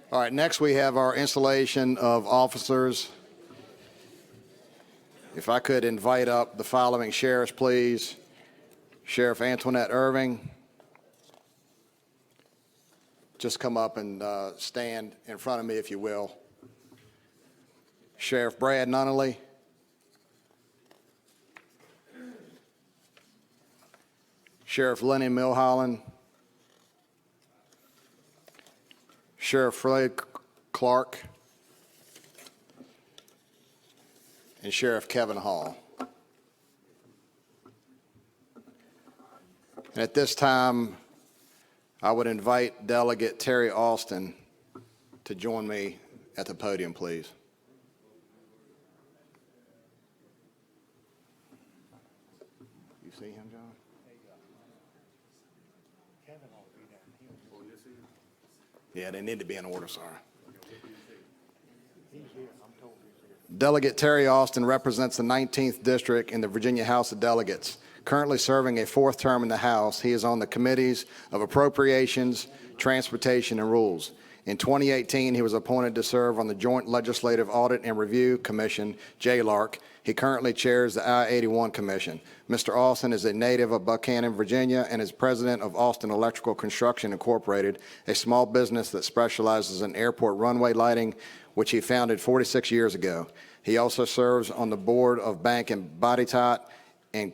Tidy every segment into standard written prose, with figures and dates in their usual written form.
All right, next we have our installation of officers. If I could invite up the following sheriffs, please. Sheriff Antoinette Irving. Just come up and stand in front of me, if you will. Sheriff Brad Nunnally. Sheriff Lenny Milholland. Sheriff Fred Clark. And Sheriff Kevin Hall. And at this time, I would invite Delegate Terry Austin to join me at the podium, please. You see him, John? Yeah, they need to be in order, sorry. Delegate Terry Austin represents the 19th District in the Virginia House of Delegates. Currently serving a fourth term in the House, he is on the committees of Appropriations, Transportation, and Rules. In 2018, he was appointed to serve on the Joint Legislative Audit and Review Commission, JLARC. He currently chairs the I-81 Commission. Mr. Austin is a native of Buchanan, Virginia, and is president of Austin Electrical Construction Incorporated, a small business that specializes in airport runway lighting, which he founded 46 years ago. He also serves on the board of Bank and Bodytot and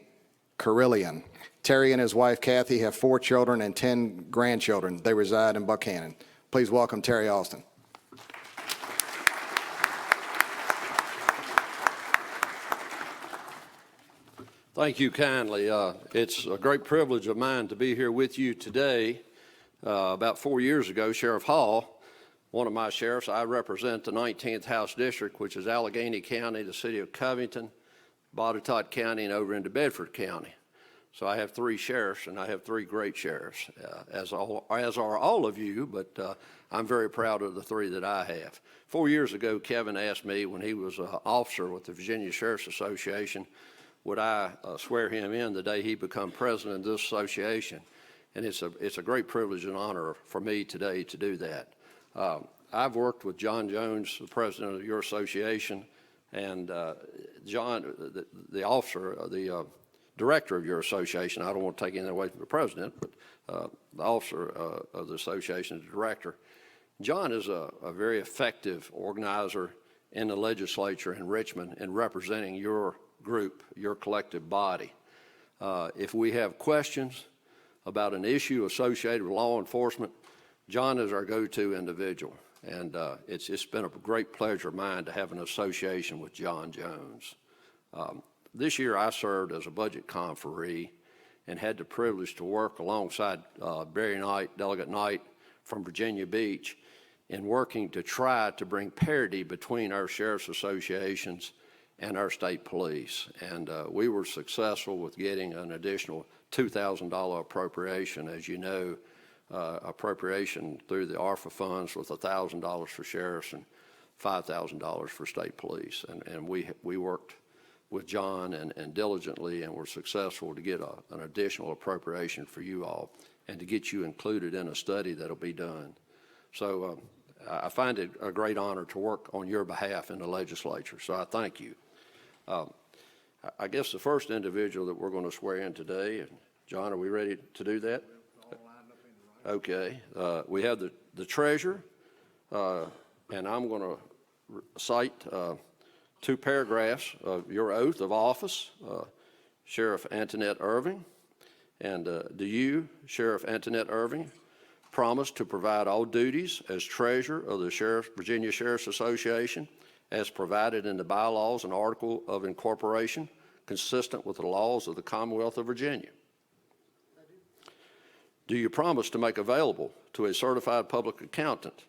Carillion. Terry and his wife, Kathy, have 4 children and 10 grandchildren. They reside in Buchanan. Please welcome Terry Austin. Thank you kindly. It's a great privilege of mine to be here with you today. About 4 years ago, Sheriff Hall, one of my sheriffs, I represent the 19th House District, which is Allegheny County, the city of Covington, Botetourt County, and over into Bedford County. So I have 3 sheriffs, and I have 3 great sheriffs, as are all of you, but I'm very proud of the 3 that I have. 4 years ago, Kevin asked me, when he was an officer with the Virginia Sheriff's Association, would I swear him in the day he become president of this association. And it's a great privilege and honor for me today to do that. I've worked with John Jones, the president of your association, and John, the officer, the director of your association. I don't want to take anything away from the president, but the officer of the association, the director. John is a very effective organizer in the legislature in Richmond in representing your group, your collective body. If we have questions about an issue associated with law enforcement, John is our go-to individual. And it's been a great pleasure of mine to have an association with John Jones. This year I served as a budget conferee and had the privilege to work alongside Barry Knight, Delegate Knight from Virginia Beach, in working to try to bring parity between our sheriff's associations and our state police. And we were successful with getting an additional $2,000 appropriation. As you know, appropriation through the ARFA funds was $1,000 for sheriffs and $5,000 for state police. And we worked with John and diligently and were successful to get an additional appropriation for you all and to get you included in a study that'll be done. So I find it a great honor to work on your behalf in the legislature, so I thank you. I guess the first individual that we're going to swear in today, and John, are we ready to do that? Okay. We have the treasurer, and I'm going to cite 2 paragraphs of your oath of office, Sheriff Antoinette Irving. And do you, Sheriff Antoinette Irving, promise to provide all duties as treasurer of the Virginia Sheriff's Association as provided in the bylaws and article of incorporation consistent with the laws of the Commonwealth of Virginia? Do you promise to make available to a certified public accountant,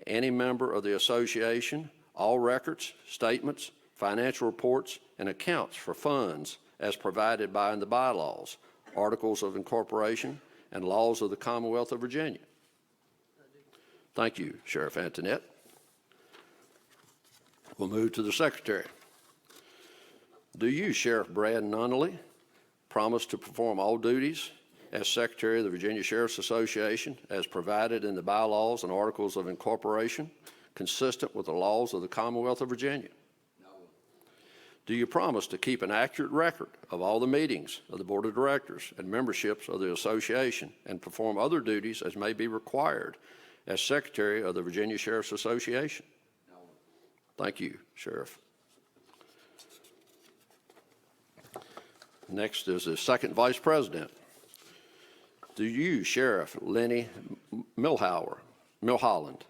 any member of the association, all records, statements, financial reports, and accounts for funds as provided by in the bylaws, articles of incorporation, and laws of the Commonwealth of Virginia? Thank you, Sheriff Antoinette. We'll move to the secretary. Do you, Sheriff Brad Nunnally, promise to perform all duties as Secretary of the Virginia Sheriff's Association as provided in the bylaws and articles of incorporation, consistent with the laws of the Commonwealth of Virginia? Do you promise to keep an accurate record of all the meetings of the Board of Directors and memberships of the association and perform other duties as may be required as Secretary of the Virginia Sheriff's Association? No. Thank you, Sheriff. Next is the second Vice President. Do you, Sheriff Lenny Milholland,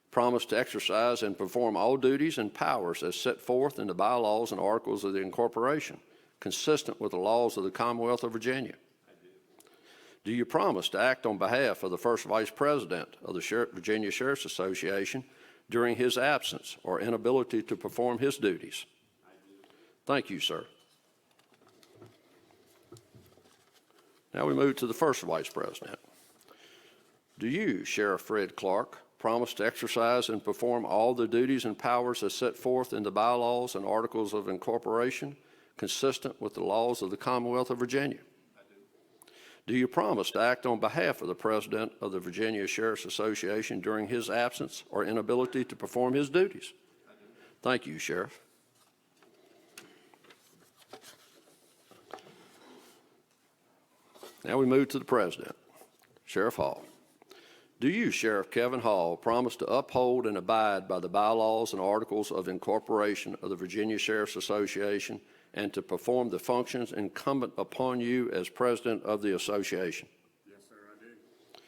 promise to exercise and perform all duties and powers as set forth in the bylaws and articles of the incorporation, consistent with the laws of the Commonwealth of Virginia? I do. Do you promise to act on behalf of the first Vice President of the Virginia Sheriff's Association during his absence or inability to perform his duties? I do. Thank you, sir. Now we move to the first Vice President. Do you, Sheriff Fred Clark, promise to exercise and perform all the duties and powers as set forth in the bylaws and articles of incorporation, consistent with the laws of the Commonwealth of Virginia? I do. Do you promise to act on behalf of the President of the Virginia Sheriff's Association during his absence or inability to perform his duties? I do. Thank you, Sheriff. Now we move to the President, Sheriff Hall. Do you, Sheriff Kevin Hall, promise to uphold and abide by the bylaws and articles of incorporation of the Virginia Sheriff's Association and to perform the functions incumbent upon you as President of the Association? Yes, sir, I do.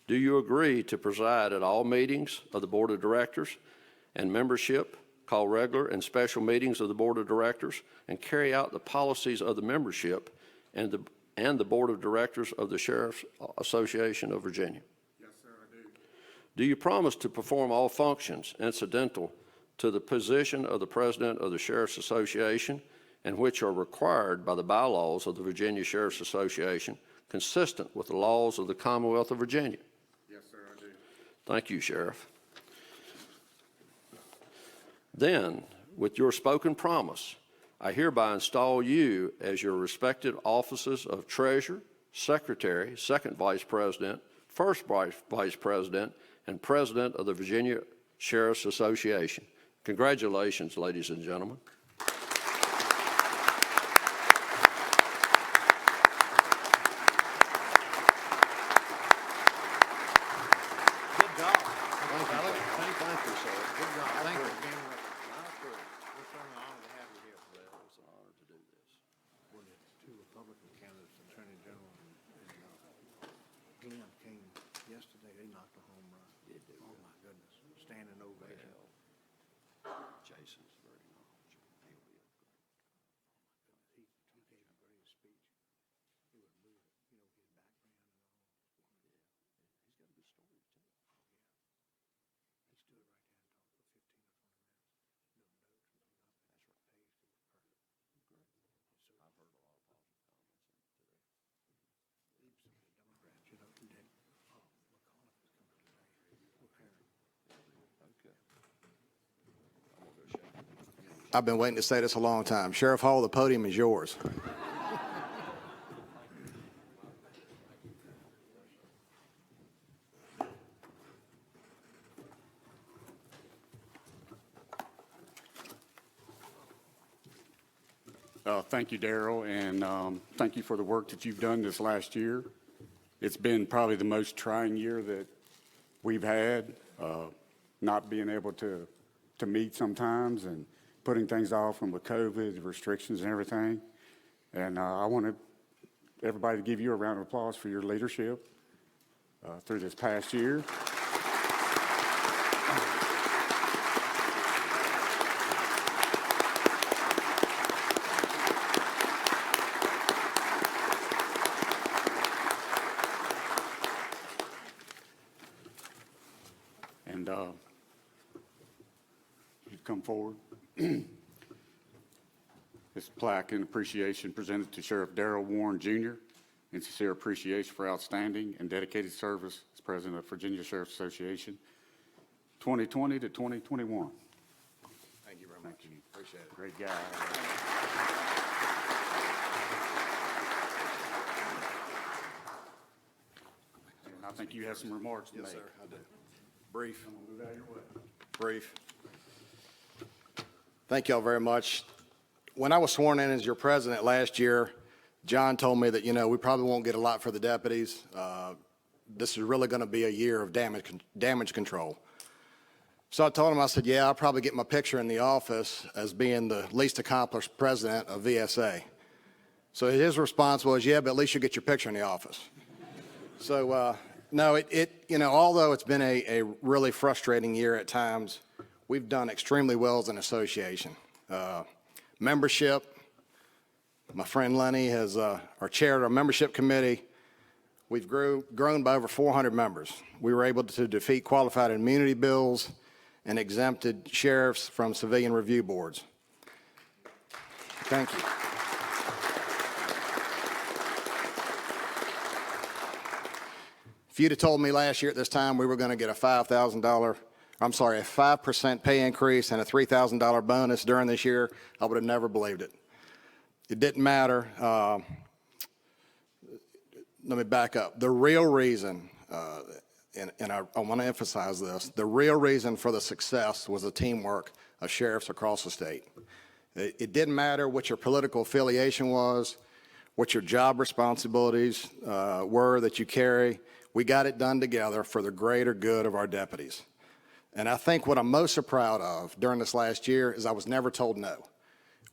Do you agree to preside at all meetings of the Board of Directors and membership, call regular and special meetings of the Board of Directors, and carry out the policies of the membership and the Board of Directors of the Sheriff's Association of Virginia? Do you promise to perform all functions incidental to the position of the President of the Sheriff's Association and which are required by the bylaws of the Virginia Sheriff's Association, consistent with the laws of the Commonwealth of Virginia? Yes, sir, I do. Thank you, Sheriff. Then, with your spoken promise, I hereby install you as your respective offices of Treasurer, Secretary, Second Vice President, First Vice President, and President of the Virginia Sheriff's Association. Congratulations, ladies and gentlemen. Good job. Thank you, sir. Good job. Thank you. It's an honor to have you here today. It's an honor to do this. When the two Republican candidates, Attorney General and Glenn came yesterday, they knocked a home run. Oh, my goodness. Standing ovation. Jason's very knowledgeable. He'll be a great. He gave a great speech. He was moving, his background and all. He's got a good story to tell. He stood right there and talked for 15 or 20 minutes. No notes, no nothing. That's right. Page to was perfect. Great. I've heard a lot of positive comments today. Even some of the Democrats, and then, McAuliffe is coming today. With Harry. Okay. I'm gonna go shake. I've been waiting to say this a long time. Sheriff Hall, the podium is yours. Thank you, Darrell, and thank you for the work that you've done this last year. It's been probably the most trying year that we've had, not being able to meet sometimes and putting things off from the COVID restrictions and everything. And I want everybody to give you a round of applause for your leadership through this past year. And you'd come forward. This plaque in appreciation presented to Sheriff Darrell Warren, Jr., in sincere appreciation for outstanding and dedicated service as President of Virginia Sheriff's Association, 2020 to 2021. Thank you very much. Appreciate it. Great guy. think you have some remarks to make. Yes, sir, I do. Brief. I'm gonna move out of your way. Brief. Thank y'all very much. When I was sworn in as your president last year, John told me that, we probably won't get a lot for the deputies. This is really going to be a year of damage control. So I told him, I said, yeah, I'll probably get my picture in the office as being the least accomplished president of VSA. So his response was, yeah, but at least you get your picture in the office. So, no, although it's been a really frustrating year at times, we've done extremely well as an association. Membership, my friend Lenny has chaired our membership committee. We've grown by over 400 members. We were able to defeat qualified immunity bills and exempted sheriffs from civilian review boards. Thank you. If you'd have told me last year at this time we were going to get a 5% pay increase and a $3,000 bonus during this year, I would have never believed it. It didn't matter. Let me back up. The real reason, and I want to emphasize this, the real reason for the success was the teamwork of sheriffs across the state. It didn't matter what your political affiliation was, what your job responsibilities were that you carry. We got it done together for the greater good of our deputies. And I think what I'm most proud of during this last year is I was never told no.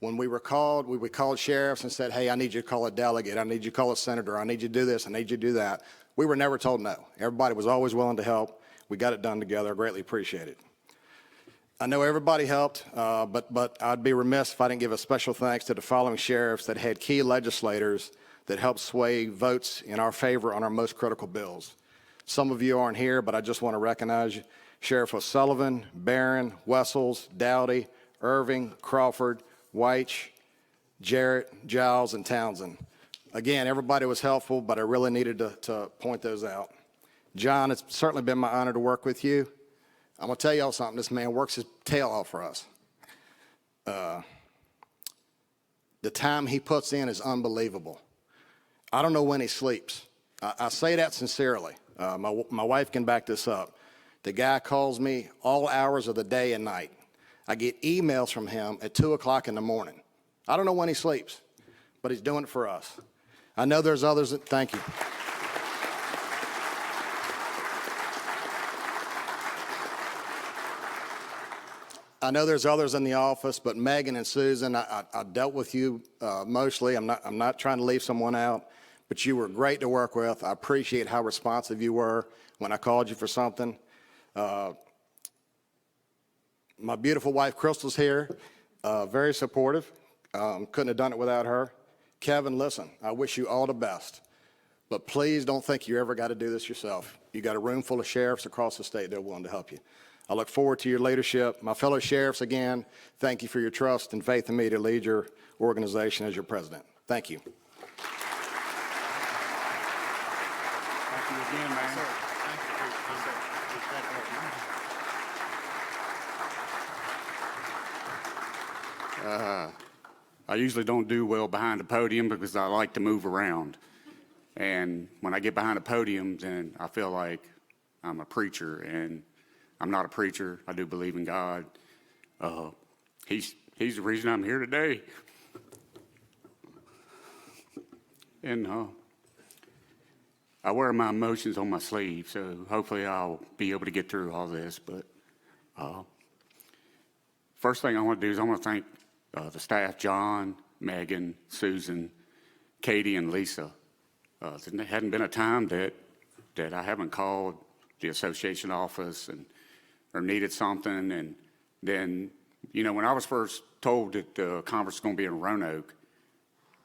When we were called, we called sheriffs and said, hey, I need you to call a delegate. I need you to call a senator. I need you to do this. I need you to do that. We were never told no. Everybody was always willing to help. We got it done together. I greatly appreciate it. I know everybody helped, but I'd be remiss if I didn't give a special thanks to the following sheriffs that had key legislators that helped sway votes in our favor on our most critical bills. Some of you aren't here, but I just want to recognize you. Sheriff O'Sullivan, Barron, Wessels, Dowdy, Irving, Crawford, Weich, Jarrett, Giles, and Townsend. Again, everybody was helpful, but I really needed to point those out. John, it's certainly been my honor to work with you. I'm going to tell y'all something. This man works his tail off for us. The time he puts in is unbelievable. I don't know when he sleeps. I say that sincerely. My wife can back this up. The guy calls me all hours of the day and night. I get emails from him at 2 o'clock in the morning. I don't know when he sleeps, but he's doing it for us. I know there's others that, thank you. I know there's others in the office, but Megan and Susan, I dealt with you mostly. I'm not trying to leave someone out, but you were great to work with. I appreciate how responsive you were when I called you for something. My beautiful wife, Crystal's here, very supportive. Couldn't have done it without her. Kevin, listen, I wish you all the best, but please don't think you ever got to do this yourself. You got a room full of sheriffs across the state that are willing to help you. I look forward to your leadership. My fellow sheriffs, again, thank you for your trust and faith in me to lead your organization as your president. Thank you. Thank you again, man. I usually don't do well behind the podium because I like to move around. And when I get behind a podium, then I feel like I'm a preacher, and I'm not a preacher. I do believe in God. He's the reason I'm here today. And I wear my emotions on my sleeve, so hopefully I'll be able to get through all this. But first thing I want to do is I want to thank the staff, John, Megan, Susan, Katie, and Lisa. There hadn't been a time that I haven't called the association office or needed something. And then, when I was first told that the conference was going to be in Roanoke,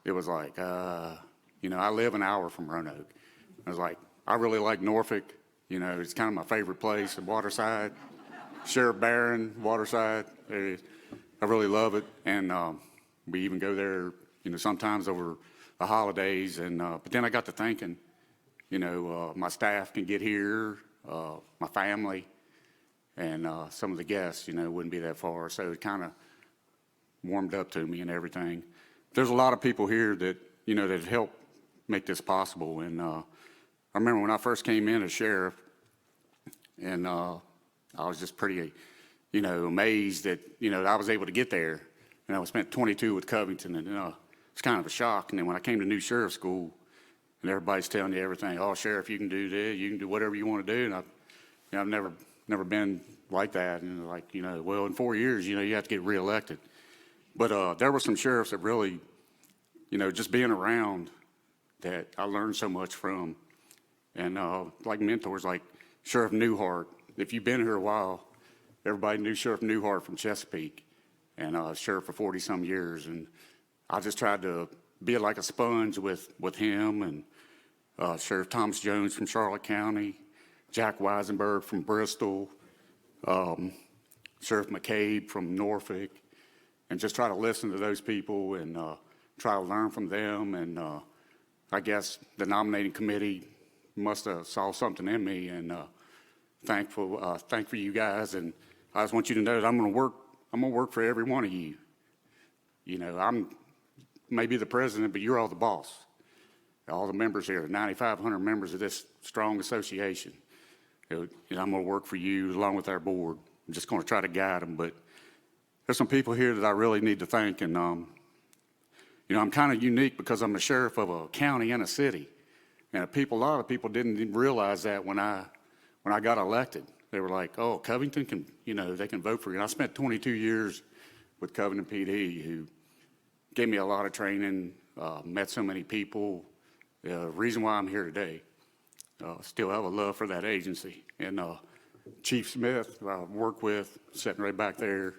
it was like, I live an hour from Roanoke. I was like, I really like Norfolk. It's kind of my favorite place in Waterside. Sheriff Barron, Waterside. I really love it. And we even go there, sometimes over the holidays. And but then I got to thinking, my staff can get here, my family, and some of the guests, wouldn't be that far. So it kind of warmed up to me and everything. There's a lot of people here that, that have helped make this possible. And I remember when I first came in as sheriff, and I was just pretty, amazed that, that I was able to get there. And I spent 22 with Covington, and it's kind of a shock. And then when I came to new sheriff school, and everybody's telling you everything, oh, sheriff, you can do this, you can do whatever you want to do. And I've never been like that. And well, in 4 years, you have to get reelected. But there were some sheriffs that really, just being around that I learned so much from. And like mentors like Sheriff Newhart. If you've been here a while, everybody knew Sheriff Newhart from Chesapeake, and sheriff for 40-some years. And I just tried to be like a sponge with him, and Sheriff Thomas Jones from Charlotte County, Jack Weisenberg from Bristol, Sheriff McCabe from Norfolk, and just try to listen to those people and try to learn from them. And I guess the nominating committee must have saw something in me, and thankful for you guys. And I just want you to know that I'm going to work for every one of you. I'm maybe the president, but you're all the boss. All the members here, 9,500 members of this strong association. I'm going to work for you along with our board. I'm just going to try to guide them. But there's some people here that I really need to thank. And, I'm kind of unique because I'm the sheriff of a county and a city. And a lot of people didn't even realize that when I got elected. They were like, oh, Covington can, they can vote for you. And I spent 22 years with Covington PD, who gave me a lot of training, met so many people. The reason why I'm here today, still have a love for that agency. And Chief Smith, who I work with, sitting right back there.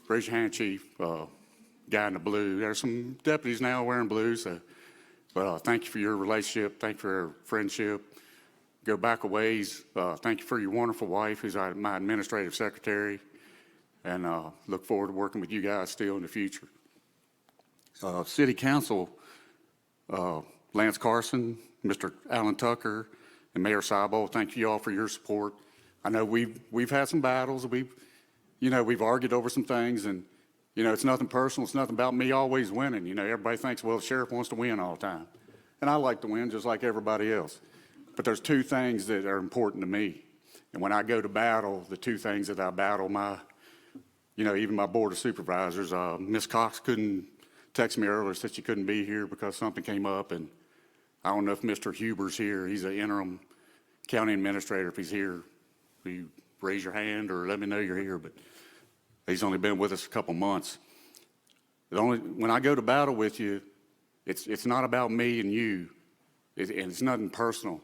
Raise your hand, Chief. Guy in the blue. There's some deputies now wearing blue, so. But thank you for your relationship. Thank you for your friendship. Go back a ways. Thank you for your wonderful wife, who's my administrative secretary. And look forward to working with you guys still in the future. City Council, Lance Carson, Mr. Alan Tucker, and Mayor Seibold, thank you all for your support. I know we've had some battles. We've argued over some things, and it's nothing personal. It's nothing about me always winning. Everybody thinks, well, the sheriff wants to win all the time. And I like to win just like everybody else. But there's two things that are important to me. And when I go to battle, the two things that I battle, even my board of supervisors, Ms. Cox couldn't text me earlier, said she couldn't be here because something came up. And I don't know if Mr. Huber's here. He's an interim county administrator. If he's here, will you raise your hand or let me know you're here? But he's only been with us a couple months. When I go to battle with you, it's not about me and you, and it's nothing personal.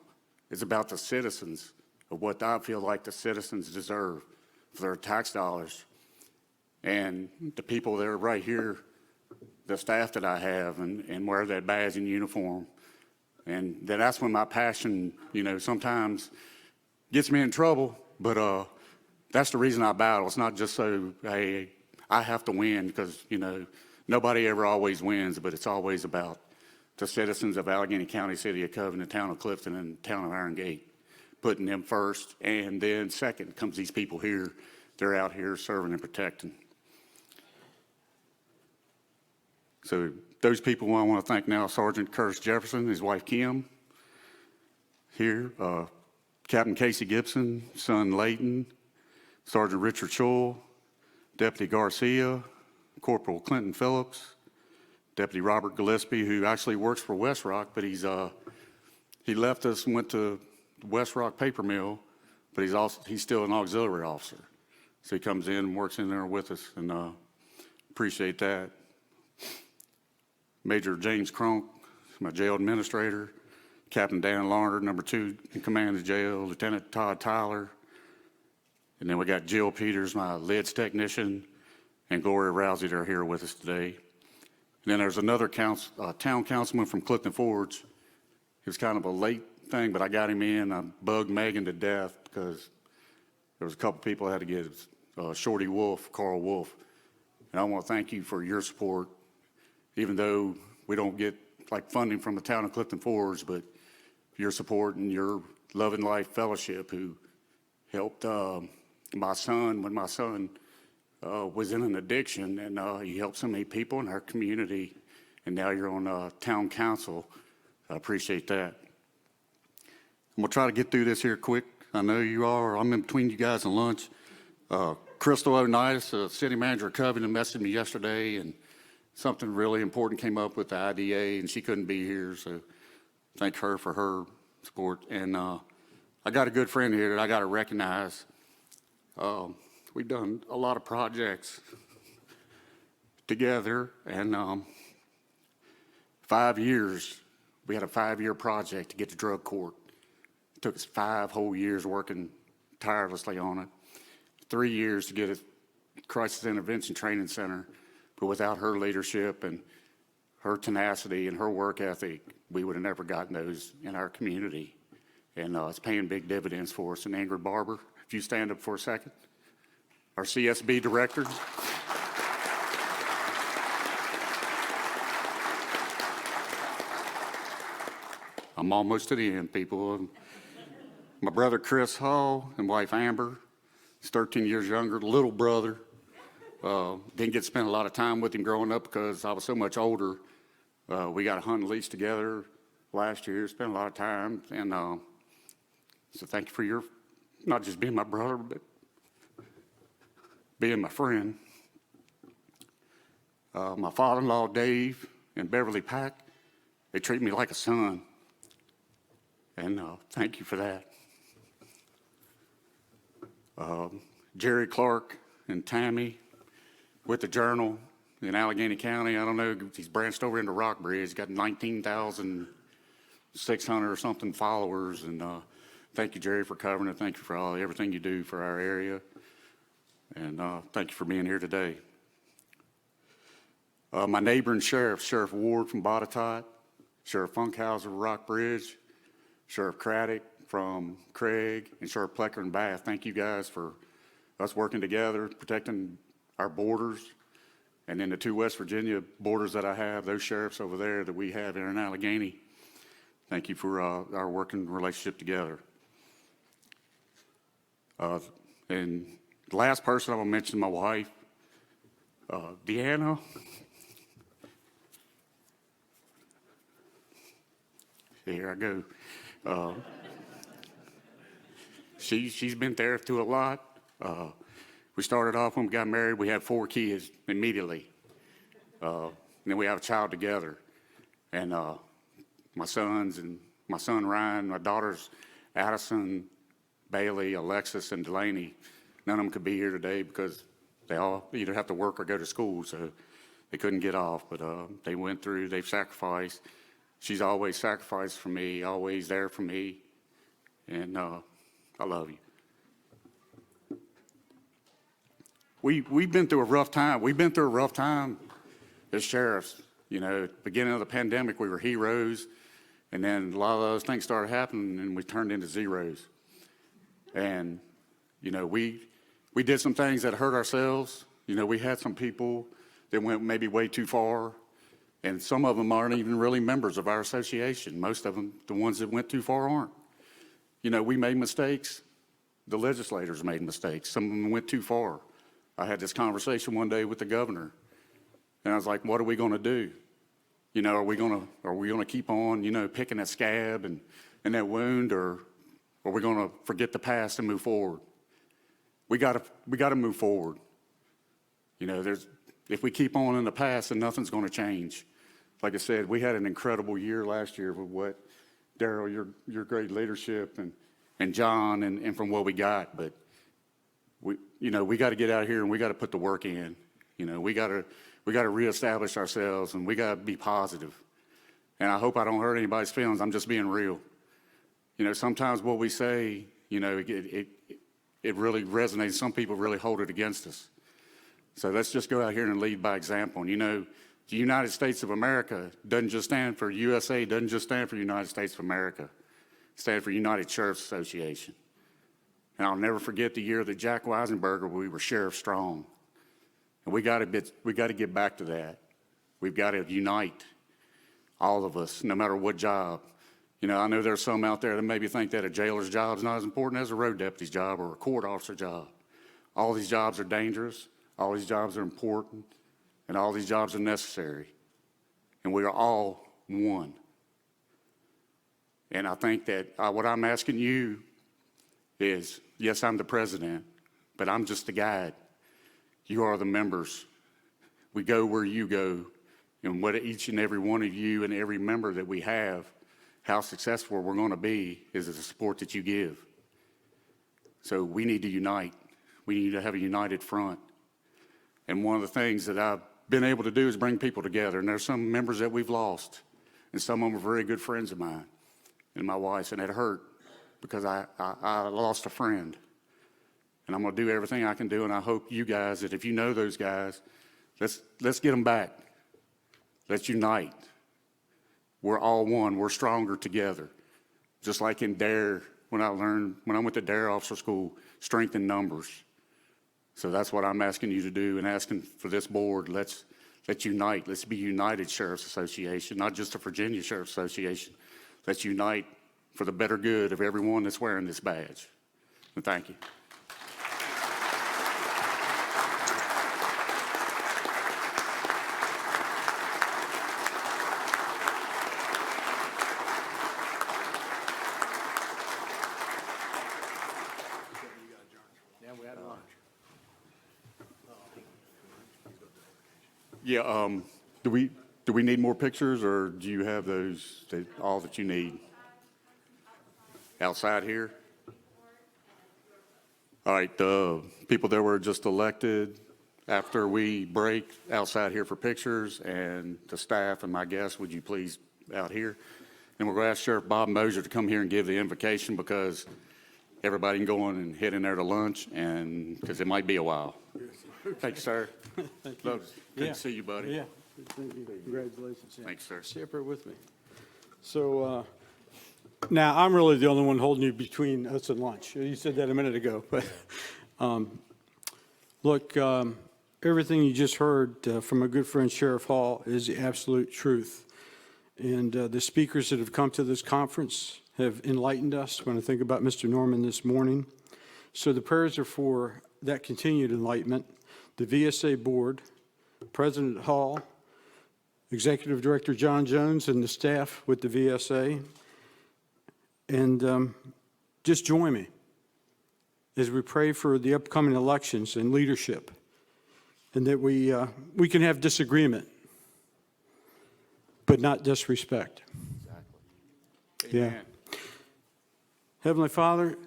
It's about the citizens, of what I feel like the citizens deserve for their tax dollars. And the people that are right here, the staff that I have, and wear that badge and uniform. And that's when my passion, sometimes gets me in trouble, but that's the reason I battle. It's not just so, hey, I have to win, because, nobody ever always wins, but it's always about the citizens of Allegheny County, City of Covington, Town of Clifton, and Town of Iron Gate, putting them first. And then second comes these people here. They're out here serving and protecting. So those people I want to thank now: Sergeant Curtis Jefferson, his wife Kim, here, Captain Casey Gibson, son Layton, Sergeant Richard Scholl, Deputy Garcia, Corporal Clinton Phillips, Deputy Robert Gillespie, who actually works for West Rock, but he left us and went to West Rock Paper Mill, but he's still an auxiliary officer. So he comes in and works in there with us, and appreciate that. Major James Cronk, my jail administrator, Captain Dan Larner, number 2 in command of the jail, Lieutenant Todd Tyler, and then we got Jill Peters, my lids technician, and Gloria Rousey that are here with us today. And then there's another town councilman from Clifton Forge. It was kind of a late thing, but I got him in. I bugged Megan to death because there was a couple people I had to get, Shorty Wolf, Carl Wolf. And I want to thank you for your support, even though we don't get funding from the town of Clifton Forge, but your support and your Love and Life Fellowship, who helped my son when my son was in an addiction, and you helped so many people in our community, and now you're on town council. I appreciate that. I'm gonna try to get through this here quick. I know you are. I'm in between you guys and lunch. Crystal Onitis, city manager of Covington, messaged me yesterday, and something really important came up with the IDA, and she couldn't be here, so thank her for her support. And I got a good friend here that I got to recognize. We've done a lot of projects together, and 5 years. We had a 5-year project to get to drug court. It took us 5 whole years working tirelessly on it. 3 years to get a crisis intervention training center, but without her leadership and her tenacity and her work ethic, we would have never gotten those in our community. And it's paying big dividends for us. And Ingrid Barber, if you stand up for a second, our CSB director. I'm almost to the end, people. My brother Chris Hall and wife Amber, he's 13 years younger, little brother. Didn't get to spend a lot of time with him growing up because I was so much older. We got a hunt and lease together last year, spent a lot of time. And so thank you for your, not just being my brother, but being my friend. My father-in-law, Dave, and Beverly Pack, they treat me like a son. And thank you for that. Jerry Clark and Tammy with the Journal in Allegheny County. I don't know, he's branched over into Rockbridge. He's got 19,600 or something followers. And thank you, Jerry, for covering it. Thank you for everything you do for our area. And thank you for being here today. My neighboring sheriff, Sheriff Ward from Botetourt, Sheriff Funkhauser of Rockbridge, Sheriff Craddock from Craig, and Sheriff Plecker and Bath. Thank you guys for us working together, protecting our borders, and then the 2 West Virginia borders that I have, those sheriffs over there that we have here in Allegheny. Thank you for our working relationship together. And the last person I will mention, my wife, Deanna. Here I go. She's been there through a lot. We started off when we got married, we had 4 kids immediately. And then we have a child together. And my sons and my son Ryan, my daughters Addison, Bailey, Alexis, and Delaney, none of them could be here today because they all either have to work or go to school, so they couldn't get off. But they went through, they've sacrificed. She's always sacrificed for me, always there for me. And I love you. We've been through a rough time. We've been through a rough time as sheriffs. You know, at the beginning of the pandemic, we were heroes. And then a lot of those things started happening and we turned into zeros. And, you know, we did some things that hurt ourselves. You know, we had some people that went maybe way too far. And some of them aren't even really members of our association. Most of them, the ones that went too far, aren't. You know, we made mistakes. The legislators made mistakes. Some of them went too far. I had this conversation one day with the governor, and I was like, what are we going to do? You know, are we going to keep on, you know, picking that scab and that wound, or are we going to forget the past and move forward? We got to move forward. You know, if we keep on in the past, then nothing's going to change. Like I said, we had an incredible year last year with what, Daryl, your great leadership and John and from what we got. But we got to get out here and we got to put the work in. You know, we got to reestablish ourselves and we got to be positive. And I hope I don't hurt anybody's feelings. I'm just being real. You know, sometimes what we say, you know, it really resonates. Some people really hold it against us. So let's just go out here and lead by example. And you know, the United States of America doesn't just stand for USA, doesn't just stand for United States of America. It stands for United Sheriffs Association. And I'll never forget the year that Jack Weisenberger, we were Sheriff Strong. And we got to get back to that. We've got to unite, all of us, no matter what job. You know, I know there's some out there that maybe think that a jailer's job is not as important as a road deputy's job or a court officer job. All these jobs are dangerous. All these jobs are important, and all these jobs are necessary. And we are all one. And I think that what I'm asking you is, yes, I'm the president, but I'm just the guide. You are the members. We go where you go, and what each and every one of you and every member that we have, how successful we're going to be is the support that you give. So we need to unite. We need to have a united front. And one of the things that I've been able to do is bring people together. And there's some members that we've lost, and some of them are very good friends of mine and my wife's, and it hurt because I lost a friend. And I'm going to do everything I can do, and I hope you guys, that if you know those guys, let's get them back. Let's unite. We're all one. We're stronger together. Just like in DARE, when I went to DARE officer school, strength in numbers. So that's what I'm asking you to do, and asking for this board. Let's unite. Let's be United Sheriff's Association, not just the Virginia Sheriff's Association. Let's unite for the better good of everyone that's wearing this badge. And thank you. Now we had lunch. Yeah, do we need more pictures, or do you have those, all that you need? Outside here? All right, the people that were just elected, after we break, outside here for pictures, and the staff and my guests, would you please out here? And we're going to ask Sheriff Bob Mosier to come here and give the invocation, because everybody can go on and head in there to lunch, and because it might be a while. Thank you, sir. Thank you. Good to see you, buddy. Yeah, thank you. Congratulations. Yeah. Thanks, sir. Stay up here with me. So now I'm really the only one holding you between us and lunch. You said that a minute ago, but look, everything you just heard from a good friend, Sheriff Hall, is the absolute truth. And the speakers that have come to this conference have enlightened us when I think about Mr. Norman this morning. So the prayers are for that continued enlightenment. The VSA board, President Hall, Executive Director John Jones, and the staff with the VSA. And just join me as we pray for the upcoming elections and leadership, and that we can have disagreement, but not disrespect. Exactly. Yeah. Amen. Heavenly Father,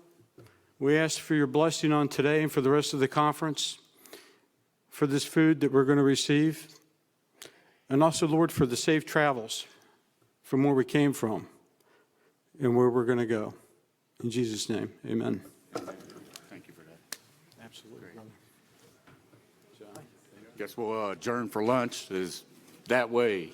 we ask for your blessing on today and for the rest of the conference, for this food that we're going to receive, and also, Lord, for the safe travels from where we came from and where we're going to go. In Jesus' name, amen. Thank you for that. Absolutely. Guess we'll adjourn for lunch. Is that way.